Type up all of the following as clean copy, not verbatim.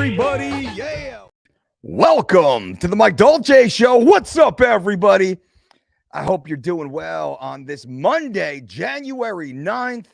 everybody? Yeah. Welcome to the Mike Dolce Show. What's up, everybody? I hope you're doing well on this Monday, January 9th,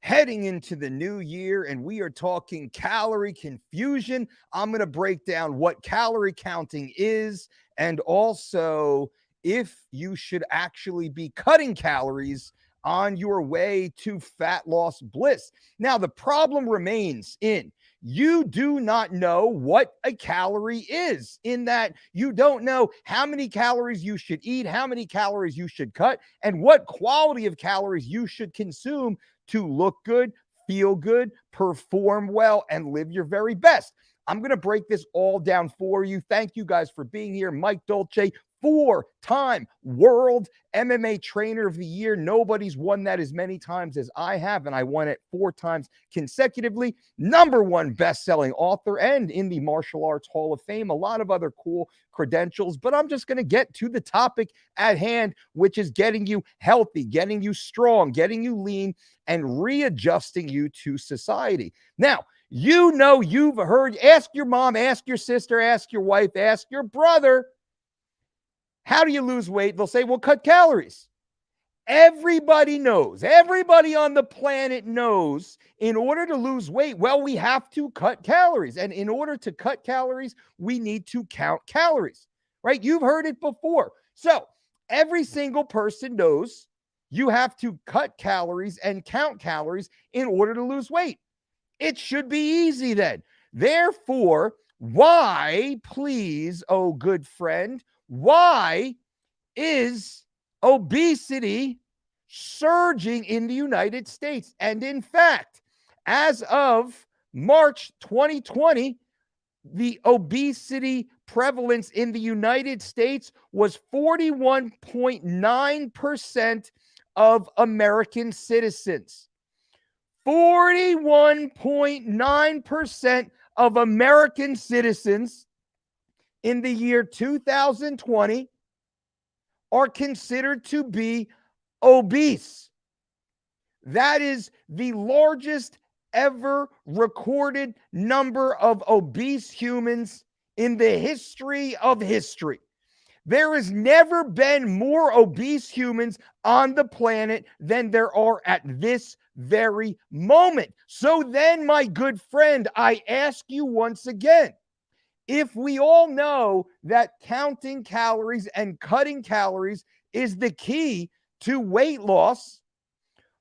heading into the new year, and we are talking calorie confusion. I'm going to break down what calorie counting is and also if you should actually be cutting calories on your way to fat loss bliss. Now, the problem remains in you do not know what a calorie is, in that you don't know how many calories you should eat, how many calories you should cut, and what quality of calories you should consume to look good, feel good, perform well, and live your very best. I'm going to break this all down for you. Thank you guys for being here. Mike Dolce, 4-time world MMA trainer of the year. Nobody's won that as many times as I have, and I won it 4 times consecutively. #1 best-selling author and in the Martial Arts Hall of Fame. A lot of other cool credentials, but I'm just going to get to the topic at hand, which is getting you healthy, getting you strong, getting you lean, and readjusting you to society. Now, you know, you've heard, ask your mom, ask your sister, ask your wife, ask your brother, how do you lose weight? They'll say, well, cut calories. Everybody knows, everybody on the planet knows, in order to lose weight, well, we have to cut calories. And in order to cut calories, we need to count calories, right? You've heard it before. So every single person knows you have to cut calories and count calories in order to lose weight. It should be easy then. Therefore, why, please, oh good friend, why is obesity surging in the United States? And in fact, as of March 2020, the obesity prevalence in the United States was 41.9% of American citizens. 41.9% of American citizens in the year 2020 are considered to be obese. That is the largest ever recorded number of obese humans in the history of history. There has never been more obese humans on the planet than there are at this very moment. So then, my good friend, I ask you once again, if we all know that counting calories and cutting calories is the key to weight loss,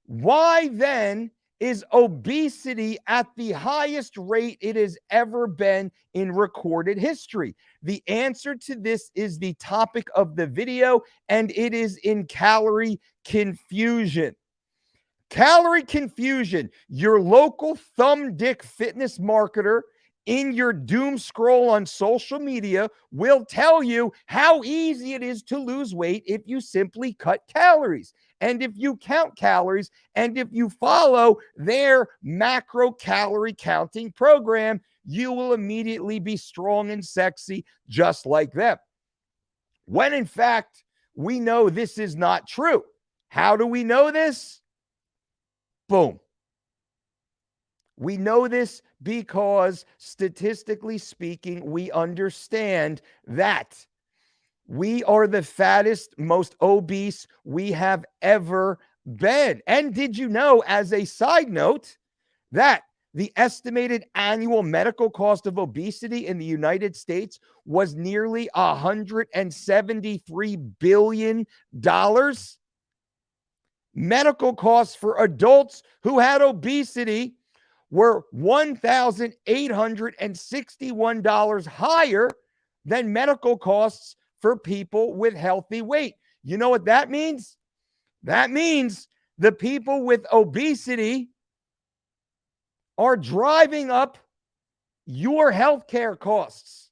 why then is obesity at the highest rate it has ever been in recorded history? The answer to this is the topic of the video, and it is in calorie confusion. Calorie confusion, your local thumb dick fitness marketer in your doom scroll on social media will tell you how easy it is to lose weight if you simply cut calories, and if you count calories, and if you follow their macro calorie counting program, you will immediately be strong and sexy just like them. When in fact, we know this is not true. How do we know this? Boom. We know this because, statistically speaking, we understand that we are the fattest, most obese we have ever been. And did you know, as a side note, that the estimated annual medical cost of obesity in the United States was nearly $173 billion? Medical costs for adults who had obesity were $1,861 higher than medical costs for people with healthy weight. You know what that means? That means the people with obesity are driving up your healthcare costs.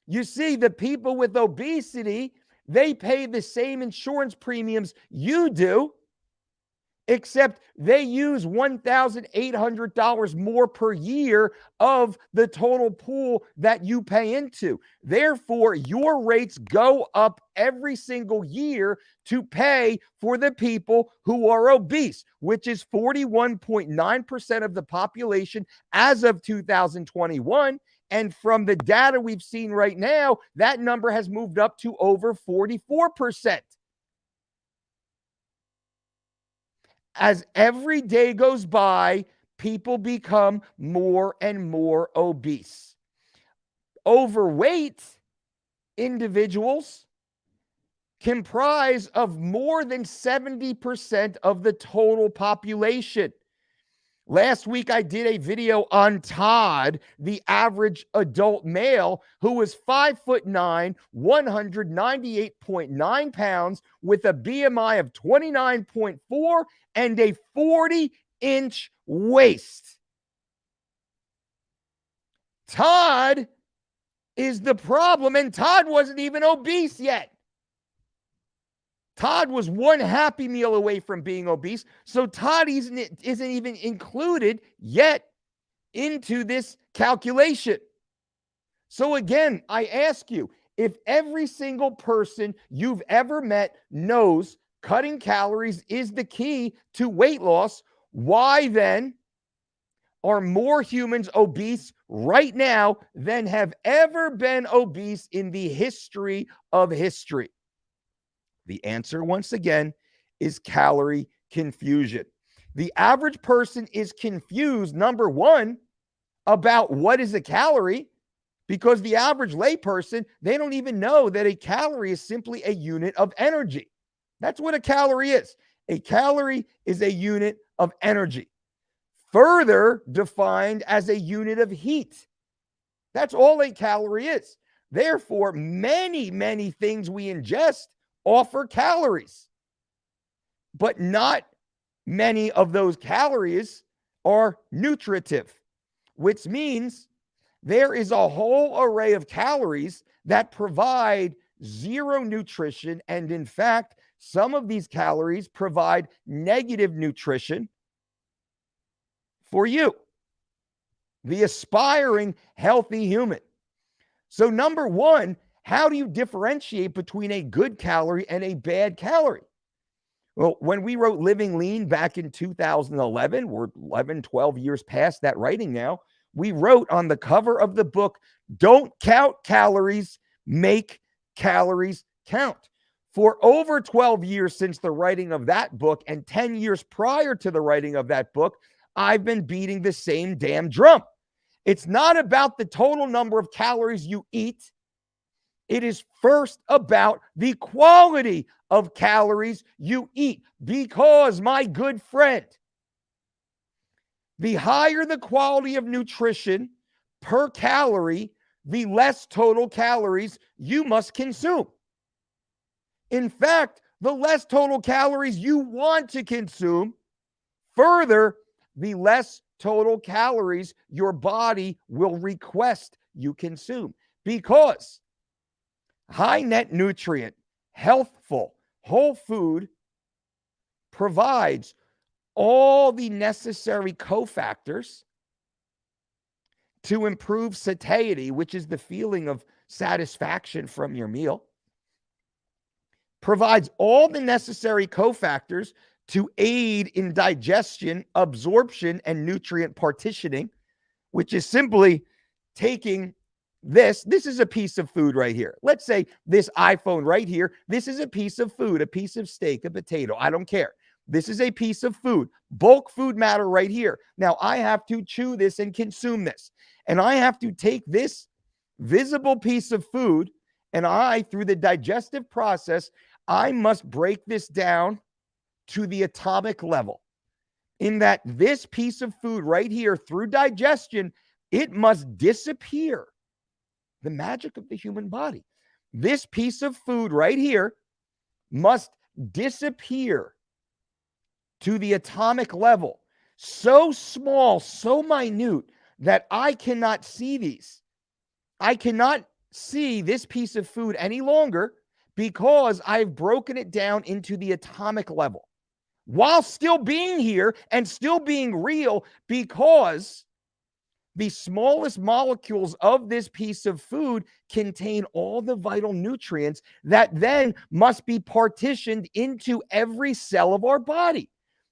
You see, the people with obesity, they pay the same insurance premiums you do, except they use $1,800 more per year of the total pool that you pay into. Therefore, your rates go up every single year to pay for the people who are obese, which is 41.9% of the population as of 2021. And from the data we've seen right now, that number has moved up to over 44%. As every day goes by, people become more and more obese. Overweight individuals comprise of more than 70% of the total population. Last week, I did a video on Todd, the average adult male, who was 5'9", 198.9 pounds, with a BMI of 29.4 and a 40-inch waist. Todd is the problem, and Todd wasn't even obese yet. Todd was one Happy Meal away from being obese, so Todd isn't even included yet into this calculation. So again, I ask you, if every single person you've ever met knows cutting calories is the key to weight loss, why then are more humans obese right now than have ever been obese in the history of history? The answer, once again, is calorie confusion. The average person is confused, number one, about what is a calorie, because the average layperson, they don't even know that a calorie is simply a unit of energy. That's what a calorie is. A calorie is a unit of energy, further defined as a unit of heat. That's all a calorie is. Therefore, many, many things we ingest offer calories, but not many of those calories are nutritive, which means there is a whole array of calories that provide zero nutrition. And in fact, some of these calories provide negative nutrition for you, the aspiring healthy human. So number one, how do you differentiate between a good calorie and a bad calorie? Well, when we wrote Living Lean back in 2011, we're 11, 12 years past that writing now, we wrote on the cover of the book, "Don't count calories, make calories count." For over 12 years since the writing of that book and 10 years prior to the writing of that book, I've been beating the same damn drum. It's not about the total number of calories you eat. It is first about the quality of calories you eat, because, my good friend, the higher the quality of nutrition per calorie, the less total calories you must consume. In fact, the less total calories you want to consume, further, the less total calories your body will request you consume, because high net nutrient, healthful, whole food provides all the necessary cofactors to improve satiety, which is the feeling of satisfaction from your meal, provides all the necessary cofactors to aid in digestion, absorption, and nutrient partitioning, which is simply taking this is a piece of food right here. Let's say this iPhone right here, this is a piece of food, a piece of steak, a potato, I don't care. This is a piece of food, bulk food matter right here. Now I have to chew this and consume this. And I have to take this visible piece of food, and through the digestive process, I must break this down to the atomic level, in that this piece of food right here, through digestion, it must disappear. The magic of the human body. This piece of food right here must disappear to the atomic level, so small, so minute, that I cannot see these. I cannot see this piece of food any longer, because I've broken it down into the atomic level. while still being here and still being real, because the smallest molecules of this piece of food contain all the vital nutrients that then must be partitioned into every cell of our body.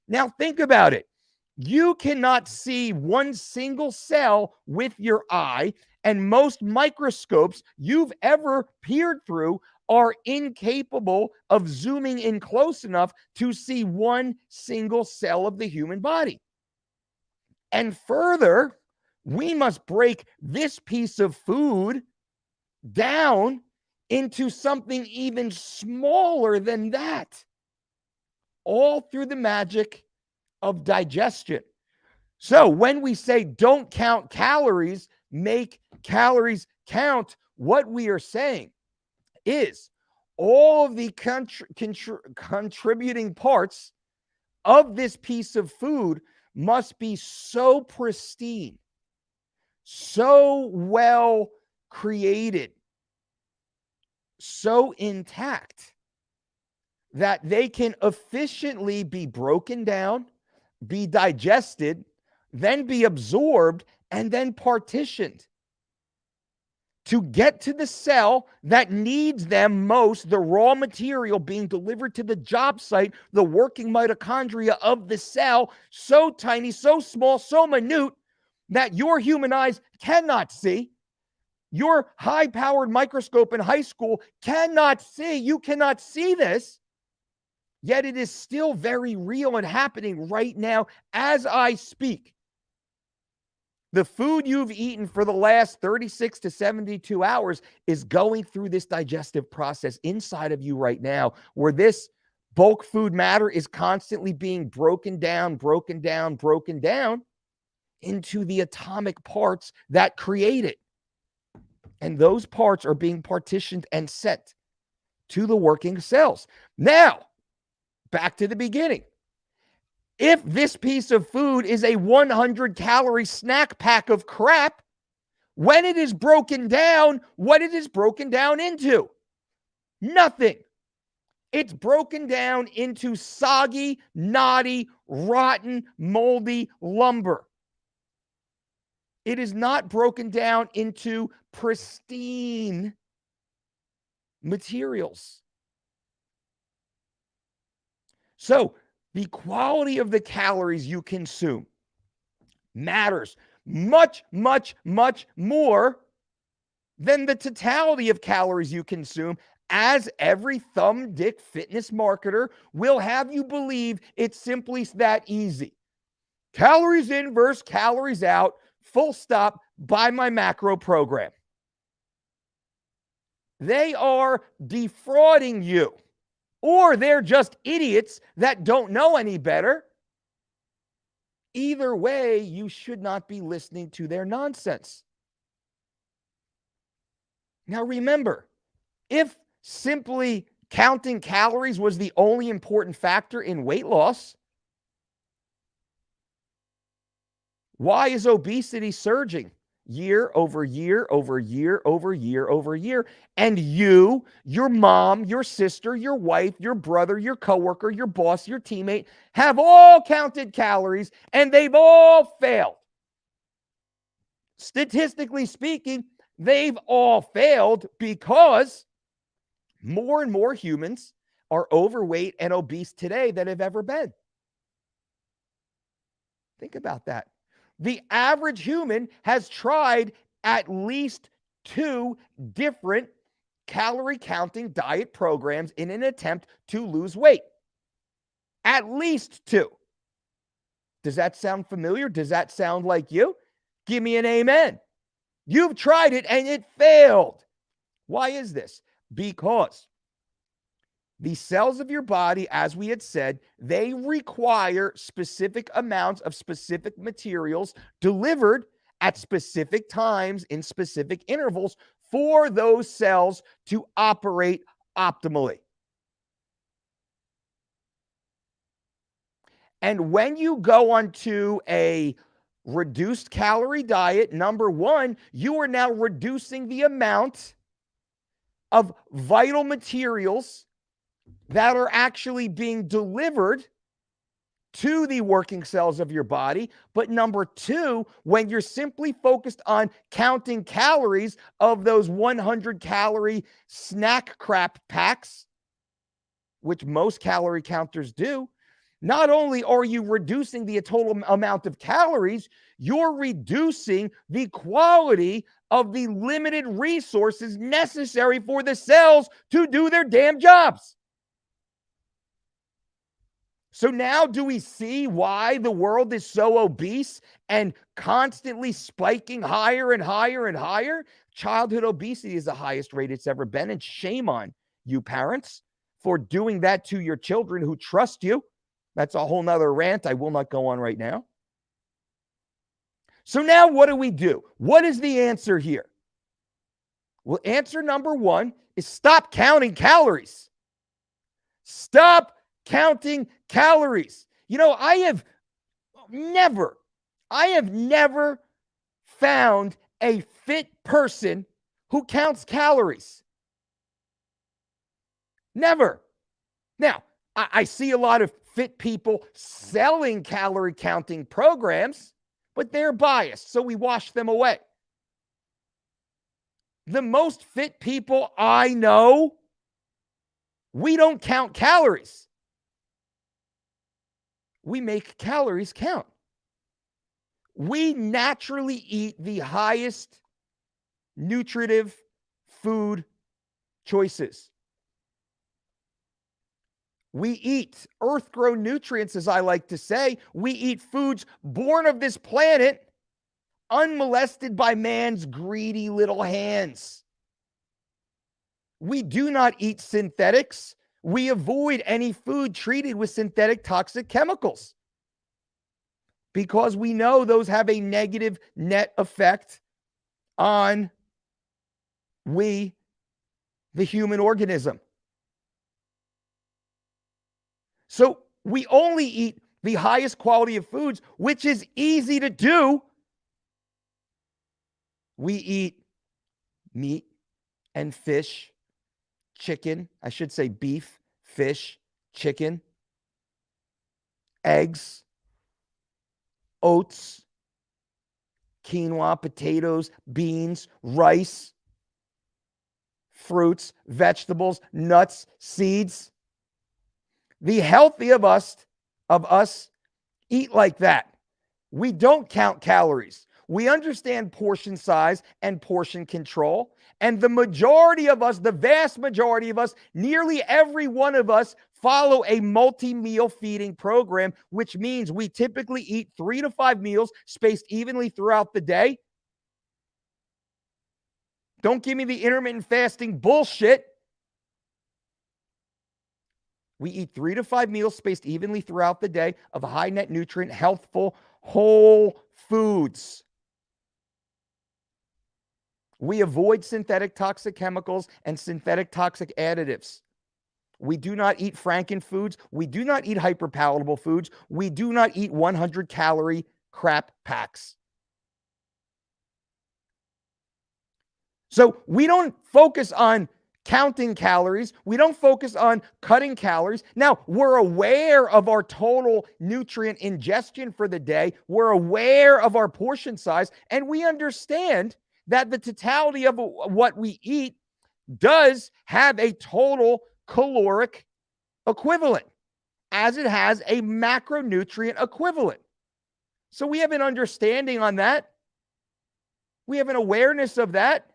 Now, think about it. You cannot see one single cell with your eye, and most microscopes you've ever peered through are incapable of zooming in close enough to see one single cell of the human body. And further, we must break this piece of food down into something even smaller than that, all through the magic of digestion. So when we say don't count calories, make calories count, what we are saying is all of the contributing parts of this piece of food must be so pristine, so well created, so intact, that they can efficiently be broken down, be digested, then be absorbed, and then partitioned to get to the cell that needs them most, the raw material being delivered to the job site, the working mitochondria of the cell, so tiny, so small, so minute that your human eyes cannot see. Your high-powered microscope in high school cannot see. You cannot see this, yet it is still very real and happening right now as I speak. The food you've eaten for the last 36 to 72 hours is going through this digestive process inside of you right now, where this bulk food matter is constantly being broken down into the atomic parts that create it. And those parts are being partitioned and sent to the working cells. Now, back to the beginning. If this piece of food is a 100-calorie snack pack of crap, when it is broken down, what it is broken down into? Nothing. It's broken down into soggy, knotty, rotten, moldy lumber. It is not broken down into pristine materials. So, the quality of the calories you consume matters much, much, much more than the totality of calories you consume, as every thumb dick fitness marketer will have you believe it's simply that easy. Calories in versus calories out, full stop, buy my macro program. They are defrauding you. Or they're just idiots that don't know any better. Either way, you should not be listening to their nonsense. Now remember, if simply counting calories was the only important factor in weight loss, why is obesity surging year over year over year over year over year? And you, your mom, your sister, your wife, your brother, your coworker, your boss, your teammate have all counted calories and they've all failed. Statistically speaking, they've all failed because more and more humans are overweight and obese today than have ever been. Think about that. The average human has tried at least 2 different calorie counting diet programs in an attempt to lose weight. At least 2. Does that sound familiar? Does that sound like you? Give me an amen. You've tried it and it failed. Why is this? Because the cells of your body, as we had said, they require specific amounts of specific materials delivered at specific times in specific intervals for those cells to operate optimally. And when you go onto a reduced calorie diet, number one, you are now reducing the amount of vital materials that are actually being delivered to the working cells of your body. But number two, when you're simply focused on counting calories of those 100-calorie snack crap packs, which most calorie counters do, not only are you reducing the total amount of calories, you're reducing the quality of the limited resources necessary for the cells to do their damn jobs. So now do we see why the world is so obese and constantly spiking higher and higher and higher? Childhood obesity is the highest rate it's ever been, and shame on you parents for doing that to your children who trust you. That's a whole nother rant I will not go on right now. So now what do? What is the answer here? Well, answer number one is stop counting calories. Stop counting calories. You know, I have never found a fit person who counts calories. Never. Now, I see a lot of fit people selling calorie counting programs, but they're biased, so we wash them away. The most fit people I know, we don't count calories. We make calories count. We naturally eat the highest nutritive food choices. We eat earth-grown nutrients, as I like to say. We eat foods born of this planet, unmolested by man's greedy little hands. We do not eat synthetics. We avoid any food treated with synthetic toxic chemicals because we know those have a negative net effect on the human organism. So we only eat the highest quality of foods, which is easy to do. We eat meat and fish, chicken, I should say beef, fish, chicken, eggs, oats, quinoa, potatoes, beans, rice, fruits, vegetables, nuts, seeds. The healthy of us eat like that. We don't count calories. We understand portion size and portion control. And the majority of us, the vast majority of us, nearly every one of us follow a multi-meal feeding program, which means we typically eat 3 to 5 meals spaced evenly throughout the day. Don't give me the intermittent fasting bullshit. We eat 3 to 5 meals spaced evenly throughout the day of high net nutrient, healthful, whole foods. We avoid synthetic toxic chemicals and synthetic toxic additives. We do not eat frankenfoods. We do not eat hyperpalatable foods. We do not eat 100-calorie crap packs. So we don't focus on counting calories. We don't focus on cutting calories. Now, we're aware of our total nutrient ingestion for the day. We're aware of our portion size, and we understand that the totality of what we eat does have a total caloric equivalent, as it has a macronutrient equivalent. So we have an understanding on that. We have an awareness of that.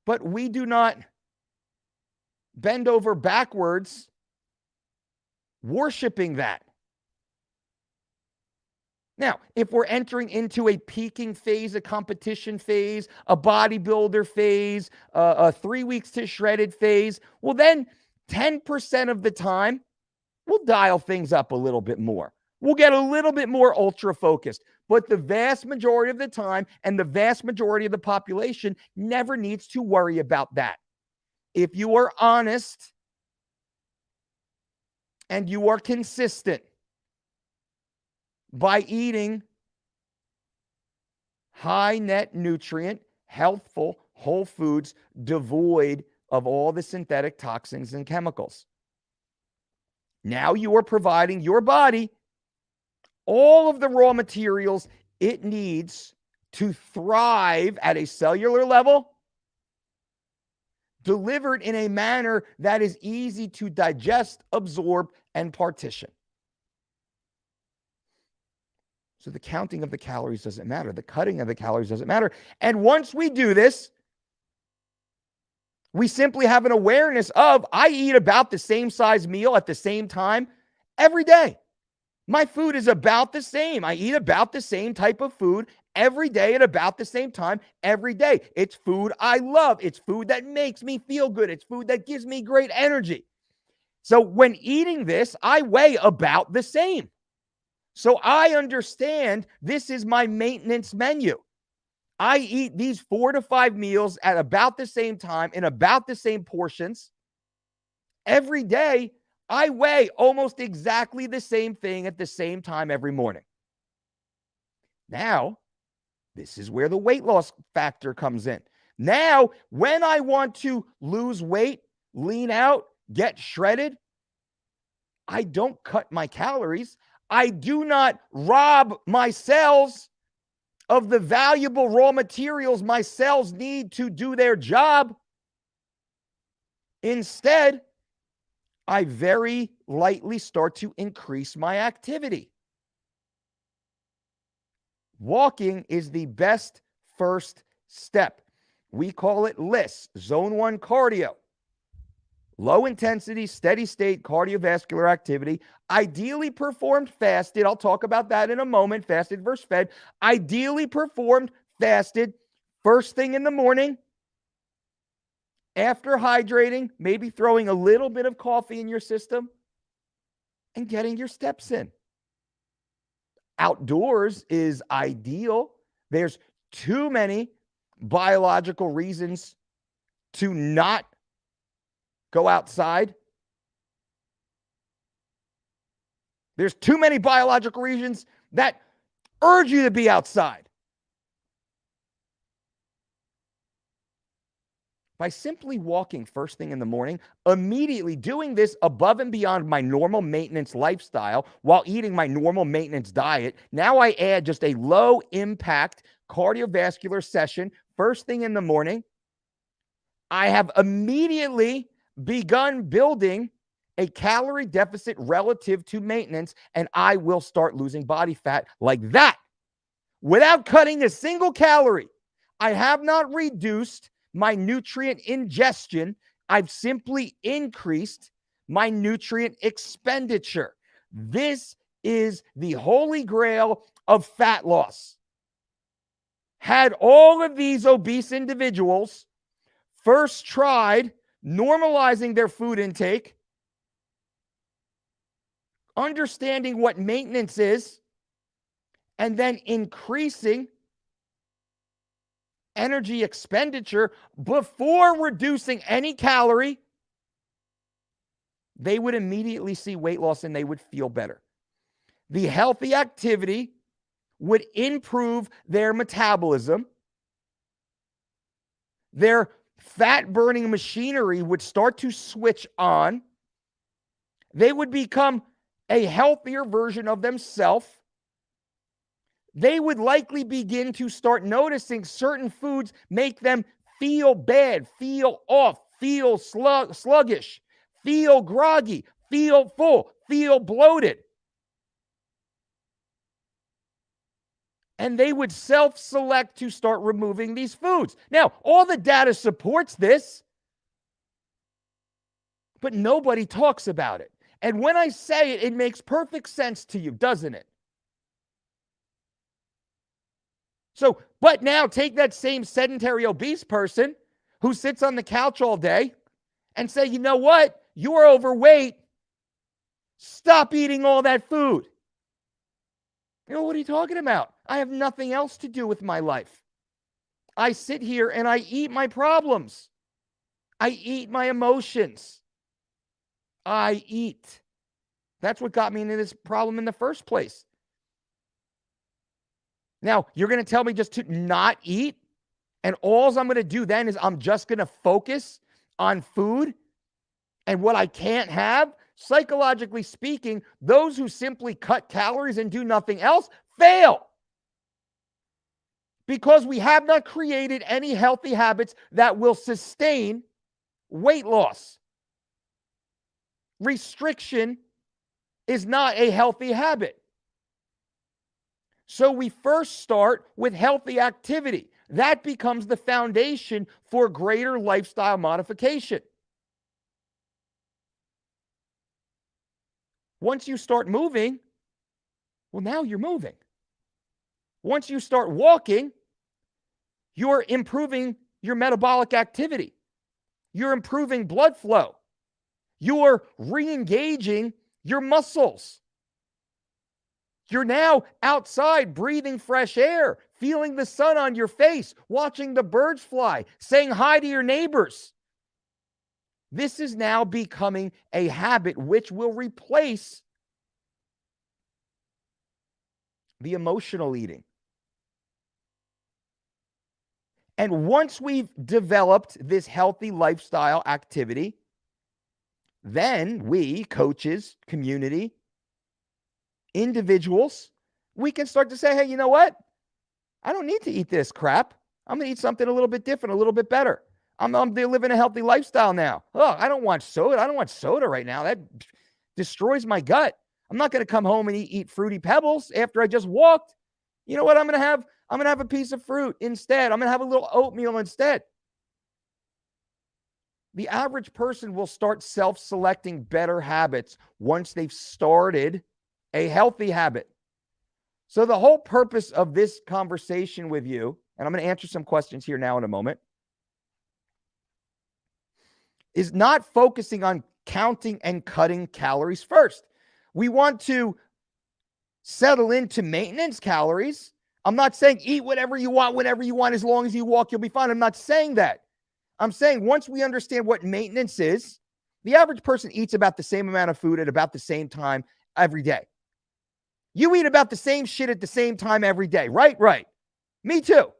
But we do not bend over backwards worshiping that. Now, if we're entering into a peaking phase, a competition phase, a bodybuilder phase, a 3 weeks to shredded phase, well, then 10% of the time, we'll dial things up a little bit more. We'll get a little bit more ultra focused. But the vast majority of the time and the vast majority of the population never needs to worry about that. If you are honest and you are consistent by eating high net nutrient, healthful, whole foods devoid of all the synthetic toxins and chemicals. Now you are providing your body all of the raw materials it needs to thrive at a cellular level, delivered in a manner that is easy to digest, absorb, and partition. So the counting of the calories doesn't matter. The cutting of the calories doesn't matter. And once we do this, we simply have an awareness of, I eat about the same size meal at the same time every day. My food is about the same. I eat about the same type of food every day at about the same time every day. It's food I love. It's food that makes me feel good. It's food that gives me great energy. So when eating this, I weigh about the same. So I understand this is my maintenance menu. I eat these 4 to 5 meals at about the same time in about the same portions. Every day, I weigh almost exactly the same thing at the same time every morning. Now, this is where the weight loss factor comes in. Now, when I want to lose weight, lean out, get shredded, I don't cut my calories. I do not rob my cells of the valuable raw materials my cells need to do their job. Instead, I very lightly start to increase my activity. Walking is the best first step. We call it LISS, Zone 1 cardio. Low intensity, steady state cardiovascular activity, ideally performed fasted. I'll talk about that in a moment, fasted versus fed. Ideally performed fasted first thing in the morning, after hydrating, maybe throwing a little bit of coffee in your system and getting your steps in. Outdoors is ideal. There's too many biological reasons to not go outside. There's too many biological reasons that urge you to be outside. By simply walking first thing in the morning, immediately doing this above and beyond my normal maintenance lifestyle while eating my normal maintenance diet, now I add just a low impact cardiovascular session first thing in the morning. I have immediately begun building a calorie deficit relative to maintenance, and I will start losing body fat like that without cutting a single calorie. I have not reduced my nutrient ingestion. I've simply increased my nutrient expenditure. This is the holy grail of fat loss. Had all of these obese individuals first tried normalizing their food intake, understanding what maintenance is, and then increasing energy expenditure before reducing any calorie, they would immediately see weight loss and they would feel better. The healthy activity would improve their metabolism. Their fat-burning machinery would start to switch on. They would become a healthier version of themselves. They would likely begin to start noticing certain foods make them feel bad, feel off, feel sluggish, feel groggy, feel full, feel bloated. And they would self-select to start removing these foods. Now, all the data supports this, but nobody talks about it. And when I say it, it makes perfect sense to you, doesn't it? So, but now take that same sedentary obese person who sits on the couch all day and say, you know what? You're overweight. Stop eating all that food. You know, what are you talking about? I have nothing else to do with my life. I sit here and I eat my problems. I eat my emotions. I eat. That's what got me into this problem in the first place. Now, you're going to tell me just to not eat, and all I'm going to do then is I'm just going to focus on food and what I can't have Psychologically speaking, those who simply cut calories and do nothing else fail. Because we have not created any healthy habits that will sustain weight loss. Restriction is not a healthy habit. So we first start with healthy activity. That becomes the foundation for greater lifestyle modification. Once you start moving, well, now you're moving. Once you start walking, you're improving your metabolic activity. You're improving blood flow. You're re-engaging your muscles. You're now outside breathing fresh air, feeling the sun on your face, watching the birds fly, saying hi to your neighbors. This is now becoming a habit which will replace the emotional eating. And once we've developed this healthy lifestyle activity, then we, coaches, community, individuals, we can start to say, hey, you know what? I don't need to eat this crap. I'm going to eat something a little bit different, a little bit better. I'm living a healthy lifestyle now. Oh, I don't want soda. I don't want soda right now. That destroys my gut. I'm not going to come home and eat Fruity Pebbles after I just walked. You know what I'm going to have? I'm going to have a piece of fruit instead. I'm going to have a little oatmeal instead. The average person will start self-selecting better habits once they've started a healthy habit. So the whole purpose of this conversation with you, and I'm going to answer some questions here now in a moment, is not focusing on counting and cutting calories first. We want to settle into maintenance calories. I'm not saying eat whatever you want, whenever you want, as long as you walk, you'll be fine. I'm not saying that. I'm saying once we understand what maintenance is, the average person eats about the same amount of food at about the same time every day. You eat about the same shit at the same time every day, right? Right. Me too.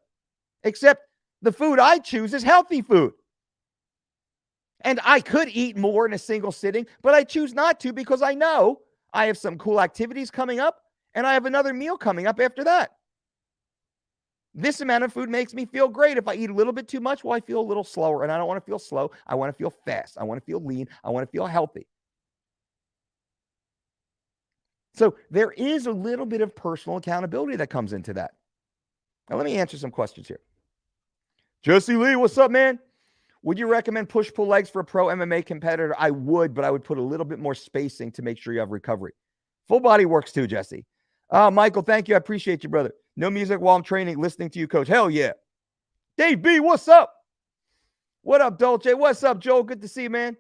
Except the food I choose is healthy food. And I could eat more in a single sitting, but I choose not to because I know I have some cool activities coming up and I have another meal coming up after that. This amount of food makes me feel great. If I eat a little bit too much, well, I feel a little slower, and I don't want to feel slow. I want to feel fast. I want to feel lean. I want to feel healthy. So there is a little bit of personal accountability that comes into that. Now, let me answer some questions here. Jesse Lee, what's up, man? Would you recommend push-pull legs for a pro MMA competitor? I would, but I would put a little bit more spacing to make sure you have recovery. Full body works too, Jesse. Michael, thank you. I appreciate you, brother. No music while I'm training, listening to you, coach. Hell yeah. Dave B, what's up? What up, Dolce? What's up, Joel? Good to see you, man.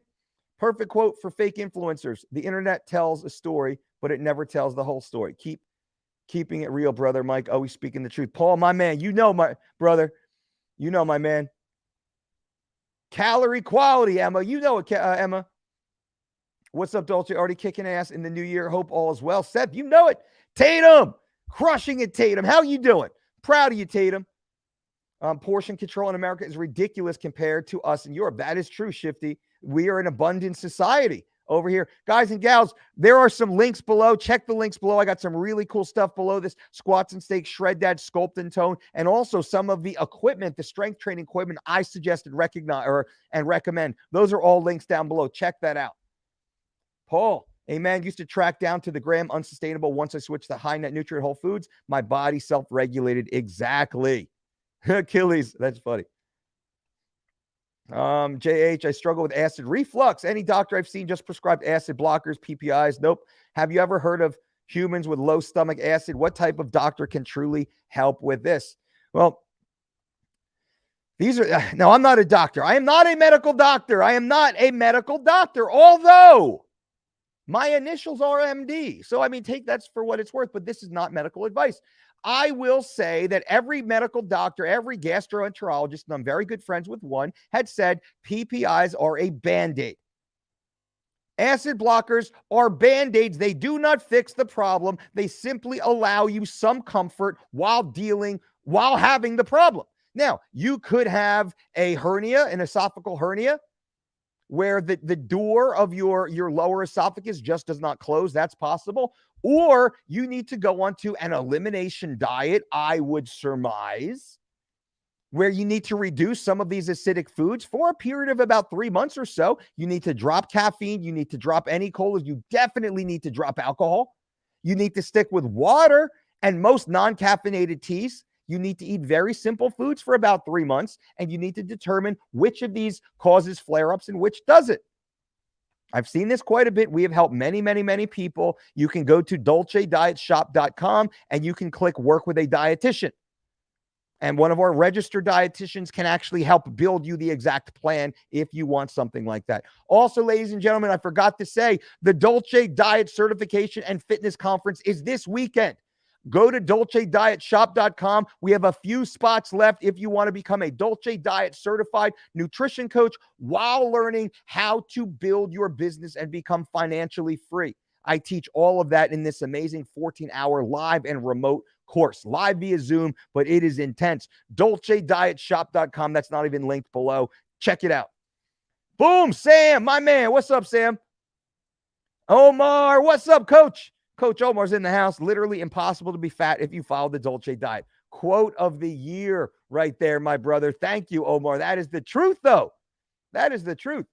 Perfect quote for fake influencers. The internet tells a story, but it never tells the whole story. Keeping it real, brother. Mike, always speaking the truth. Paul, my man, you know my brother. You know my man. Calorie quality, Emma. You know it, Emma. What's up, Dolce? Already kicking ass in the new year. Hope all is well. Seth, you know it. Tatum, crushing it, Tatum. How you doing? Proud of you, Tatum. Portion control in America is ridiculous compared to us in Europe. That is true, Shifty. We are an abundant society over here. Guys and gals, there are some links below. Check the links below. I got some really cool stuff below this. Squats and Steaks, Shred Dad, Sculpt and Tone, and also some of the equipment, the strength training equipment I suggested and recommend. Those are all links down below. Check that out. Paul, a man used to track down to the gram unsustainable. Once I switched to high net nutrient whole foods, my body self-regulated. Exactly. Achilles, that's funny. JH, I struggle with acid reflux. Any doctor I've seen just prescribed acid blockers, PPIs. Nope. Have you ever heard of humans with low stomach acid? What type of doctor can truly help with this? Well, these are, no, I'm not a doctor. I am not a medical doctor. I am not a medical doctor, although my initials are MD. So, I mean, take that for what it's worth, but this is not medical advice. I will say that every medical doctor, every gastroenterologist, and I'm very good friends with one, had said PPIs are a Band-Aid. Acid blockers are Band-Aids. They do not fix the problem. They simply allow you some comfort while having the problem. Now, you could have a hernia, an esophageal hernia, where the door of your lower esophagus just does not close. That's possible. Or you need to go onto an elimination diet, I would surmise, where you need to reduce some of these acidic foods for a period of about 3 months or so. You need to drop caffeine. You need to drop any colas. You definitely need to drop alcohol. You need to stick with water and most non-caffeinated teas. You need to eat very simple foods for about 3 months, and you need to determine which of these causes flare-ups and which doesn't. I've seen this quite a bit. We have helped many, many, many people. You can go to DOLCEDietShop.com and you can click work with a dietitian. And one of our registered dietitians can actually help build you the exact plan if you want something like that. Also, ladies and gentlemen, I forgot to say, the Dolce Diet Certification and Fitness Conference is this weekend. Go to DolceDietShop.com. We have a few spots left if you want to become a Dolce Diet certified nutrition coach while learning how to build your business and become financially free. I teach all of that in this amazing 14-hour live and remote course, live via Zoom, but it is intense. DolceDietShop.com. That's not even linked below. Check it out. Boom, Sam, my man. What's up, Sam? Omar, what's up, Coach? Coach Omar's in the house. Literally impossible to be fat if you follow the Dolce diet. Quote of the year right there, my brother. Thank you, Omar. That is the truth, though. That is the truth.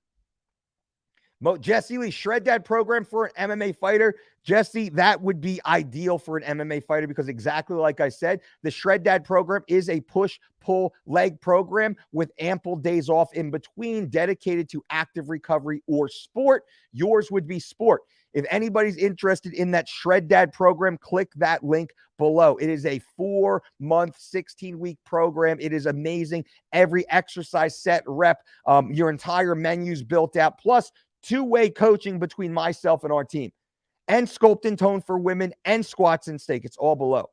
Jesse Lee, Shred Dad program for an MMA fighter. Jesse, that would be ideal for an MMA fighter because exactly like I said, the Shred Dad program is a push-pull-leg program with ample days off in between dedicated to active recovery or sport. Yours would be sport. If anybody's interested in that Shred Dad program, click that link below. It is a 4-month, 16-week program. It is amazing. Every exercise set, rep, your entire menu's built out, plus two-way coaching between myself and our team, and Sculpt and Tone for women, and squats and steak. It's all below.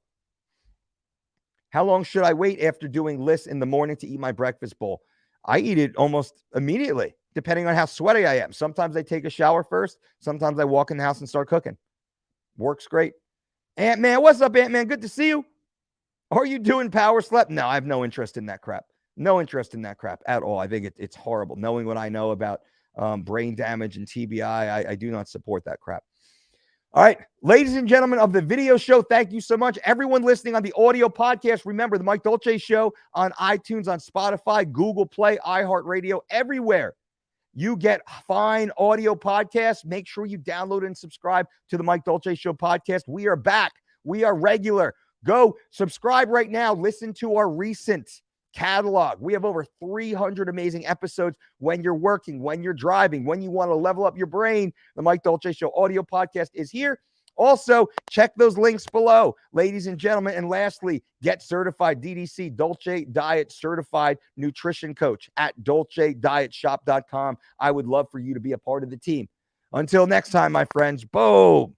How long should I wait after doing LISS in the morning to eat my breakfast bowl? I eat it almost immediately, depending on how sweaty I am. Sometimes I take a shower first. Sometimes I walk in the house and start cooking. Works great. Ant-Man, what's up, Ant-Man? Good to see you. Are you doing power slap? No, I have no interest in that crap. No interest in that crap at all. I think it's horrible. Knowing what I know about brain damage and TBI, I do not support that crap. All right, ladies and gentlemen of the video show, thank you so much. Everyone listening on the audio podcast, remember the Mike Dolce Show on iTunes, on Spotify, Google Play, iHeartRadio, everywhere you get fine audio podcasts. Make sure you download and subscribe to the Mike Dolce Show podcast. We are back. We are regular. Go subscribe right now. Listen to our recent catalog. We have over 300 amazing episodes when you're working, when you're driving, when you want to level up your brain. The Mike Dolce Show audio podcast is here. Also, check those links below, ladies and gentlemen. And lastly, get certified DDC, Dolce Diet Certified Nutrition Coach at DolceDietShop.com. I would love for you to be a part of the team. Until next time, my friends, boom.